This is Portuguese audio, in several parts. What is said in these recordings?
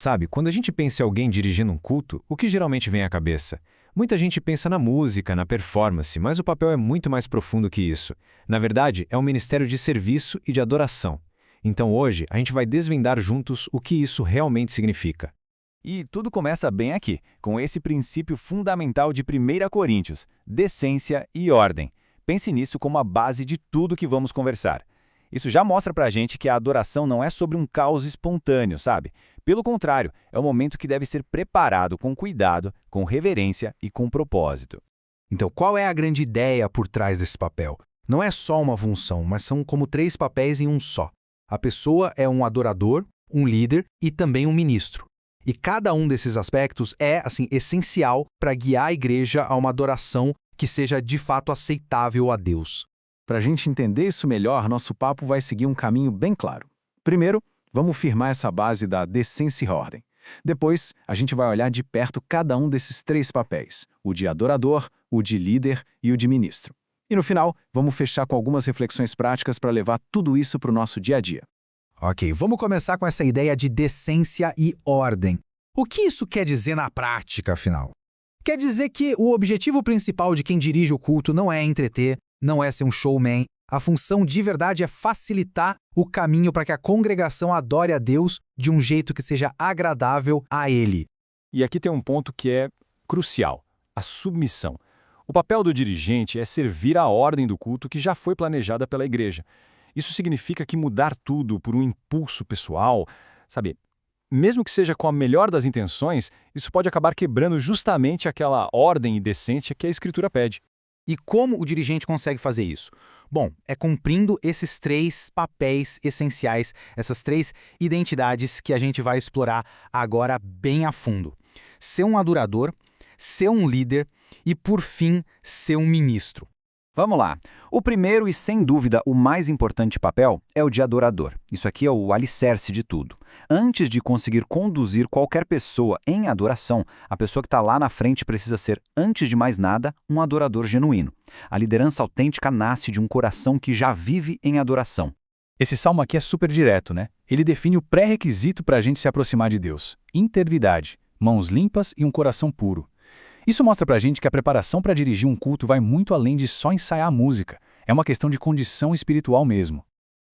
Sabe, quando a gente pensa em alguém dirigindo um culto, o que geralmente vem à cabeça? Muita gente pensa na música, na performance, mas o papel é muito mais profundo que isso. Na verdade, é um ministério de serviço e de adoração. Então hoje, a gente vai desvendar juntos o que isso realmente significa. E tudo começa bem aqui, com esse princípio fundamental de 1 Coríntios, decência e ordem. Pense nisso como a base de tudo que vamos conversar. Isso já mostra pra gente que a adoração não é sobre um caos espontâneo, sabe? Pelo contrário, é um momento que deve ser preparado com cuidado, com reverência e com propósito. Então, qual é a grande ideia por trás desse papel? Não é só uma função, mas são como 3 papéis em um só. A pessoa é um adorador, um líder e também um ministro. E cada um desses aspectos é, essencial para guiar a igreja a uma adoração que seja de fato aceitável a Deus. Para a gente entender isso melhor, nosso papo vai seguir um caminho bem claro. Primeiro, vamos firmar essa base da decência e ordem. Depois, a gente vai olhar de perto cada um desses 3 papéis, o de adorador, o de líder e o de ministro. E no final, vamos fechar com algumas reflexões práticas para levar tudo isso para o nosso dia a dia. Ok, vamos começar com essa ideia de decência e ordem. O que isso quer dizer na prática, afinal? Quer dizer que o objetivo principal de quem dirige o culto não é entreter, não é ser um showman. A função de verdade é facilitar o caminho para que a congregação adore a Deus de um jeito que seja agradável a Ele. E aqui tem um ponto que é crucial, a submissão. O papel do dirigente é servir a ordem do culto que já foi planejada pela igreja. Isso significa que mudar tudo por um impulso pessoal, sabe, mesmo que seja com a melhor das intenções, isso pode acabar quebrando justamente aquela ordem e decência que a Escritura pede. E como o dirigente consegue fazer isso? Bom, é cumprindo esses 3 papéis essenciais, essas 3 identidades que a gente vai explorar agora bem a fundo. Ser um adorador, ser um líder e, por fim, ser um ministro. Vamos lá. O primeiro e, sem dúvida, o mais importante papel é o de adorador. Isso aqui é o alicerce de tudo. Antes de conseguir conduzir qualquer pessoa em adoração, a pessoa que está lá na frente precisa ser, antes de mais nada, um adorador genuíno. A liderança autêntica nasce de um coração que já vive em adoração. Esse salmo aqui é super direto, né? Ele define o pré-requisito para a gente se aproximar de Deus. Integridade, mãos limpas e um coração puro. Isso mostra pra gente que a preparação para dirigir um culto vai muito além de só ensaiar a música. É uma questão de condição espiritual mesmo.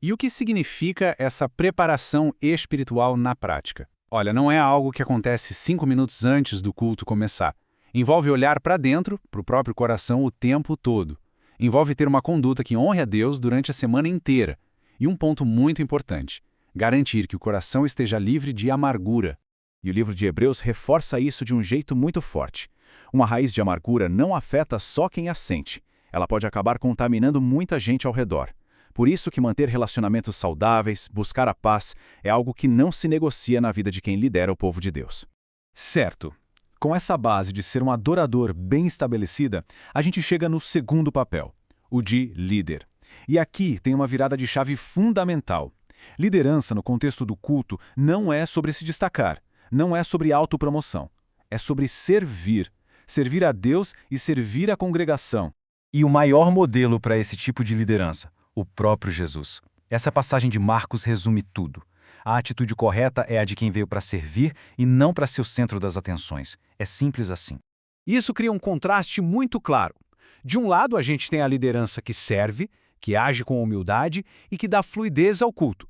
E o que significa essa preparação espiritual na prática? Olha, não é algo que acontece 5 minutos antes do culto começar. Envolve olhar para dentro, para o próprio coração, o tempo todo. Envolve ter uma conduta que honre a Deus durante a semana inteira. E um ponto muito importante, garantir que o coração esteja livre de amargura. E o livro de Hebreus reforça isso de um jeito muito forte. Uma raiz de amargura não afeta só quem a sente. Ela pode acabar contaminando muita gente ao redor. Por isso que manter relacionamentos saudáveis, buscar a paz, é algo que não se negocia na vida de quem lidera o povo de Deus. Certo. Com essa base de ser um adorador bem estabelecida, a gente chega no segundo papel, o de líder. E aqui tem uma virada de chave fundamental. Liderança no contexto do culto não é sobre se destacar, não é sobre autopromoção. É sobre servir. Servir a Deus e servir a congregação. E o maior modelo para esse tipo de liderança, o próprio Jesus. Essa passagem de Marcos resume tudo. A atitude correta é a de quem veio para servir e não para ser o centro das atenções. É simples assim. Isso cria um contraste muito claro. De um lado, a gente tem a liderança que serve, que age com humildade e que dá fluidez ao culto.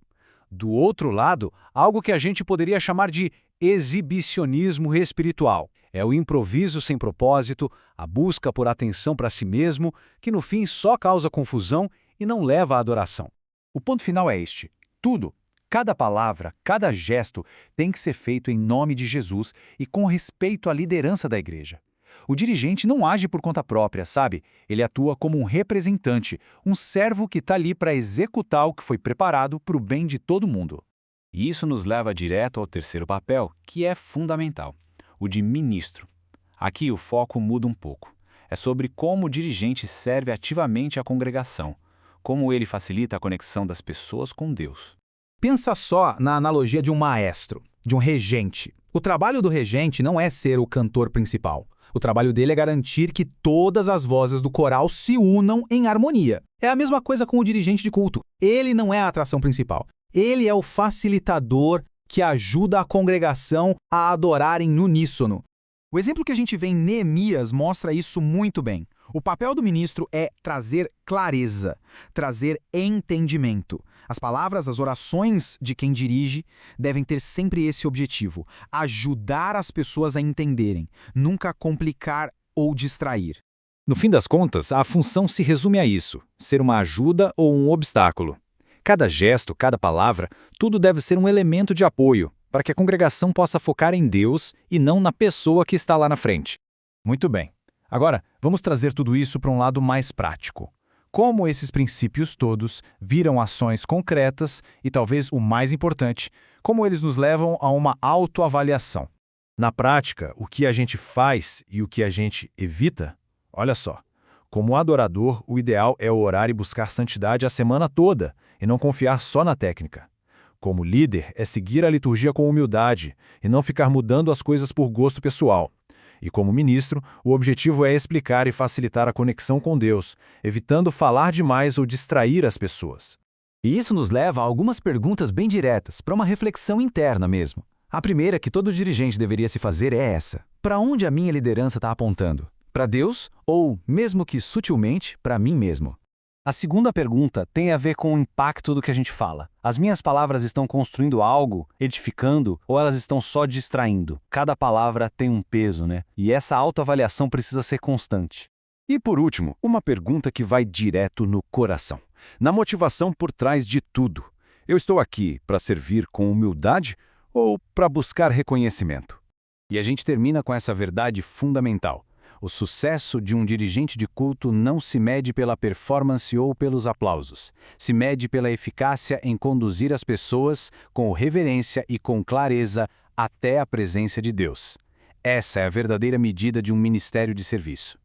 Do outro lado, algo que a gente poderia chamar de exibicionismo espiritual. É o improviso sem propósito, a busca por atenção para si mesmo, que no fim só causa confusão e não leva à adoração. O ponto final é este. Tudo, cada palavra, cada gesto tem que ser feito em nome de Jesus e com respeito à liderança da igreja. O dirigente não age por conta própria, sabe? Ele atua como um representante, um servo que está ali para executar o que foi preparado para o bem de todo mundo. E isso nos leva direto ao terceiro papel, que é fundamental, o de ministro. Aqui o foco muda um pouco. É sobre como o dirigente serve ativamente a congregação, como ele facilita a conexão das pessoas com Deus. Pensa só na analogia de um maestro, de um regente. O trabalho do regente não é ser o cantor principal. O trabalho dele é garantir que todas as vozes do coral se unam em harmonia. É a mesma coisa com o dirigente de culto. Ele não é a atração principal. Ele é o facilitador que ajuda a congregação a adorarem no uníssono. O exemplo que a gente vê em Neemias mostra isso muito bem. O papel do ministro é trazer clareza, trazer entendimento. As palavras, as orações de quem dirige devem ter sempre esse objetivo: ajudar as pessoas a entenderem, nunca complicar ou distrair. No fim das contas, a função se resume a isso: ser uma ajuda ou um obstáculo. Cada gesto, cada palavra, tudo deve ser um elemento de apoio, para que a congregação possa focar em Deus e não na pessoa que está lá na frente. Muito bem. Agora, vamos trazer tudo isso para um lado mais prático. Como esses princípios todos viram ações concretas e, talvez o mais importante, como eles nos levam a uma autoavaliação. Na prática, o que a gente faz e o que a gente evita? Olha só, como adorador, o ideal é orar e buscar santidade a semana toda e não confiar só na técnica. Como líder, é seguir a liturgia com humildade e não ficar mudando as coisas por gosto pessoal. E como ministro, o objetivo é explicar e facilitar a conexão com Deus, evitando falar demais ou distrair as pessoas. E isso nos leva a algumas perguntas bem diretas, para uma reflexão interna mesmo. A primeira que todo dirigente deveria se fazer é essa: para onde a minha liderança está apontando? Para Deus ou, mesmo que sutilmente, para mim mesmo? A segunda pergunta tem a ver com o impacto do que a gente fala. As minhas palavras estão construindo algo, edificando, ou elas estão só distraindo? Cada palavra tem um peso, né? E essa autoavaliação precisa ser constante. E por último, uma pergunta que vai direto no coração, na motivação por trás de tudo. Eu estou aqui para servir com humildade ou para buscar reconhecimento? E a gente termina com essa verdade fundamental. O sucesso de um dirigente de culto não se mede pela performance ou pelos aplausos. Se mede pela eficácia em conduzir as pessoas com reverência e com clareza até a presença de Deus. Essa é a verdadeira medida de um ministério de serviço.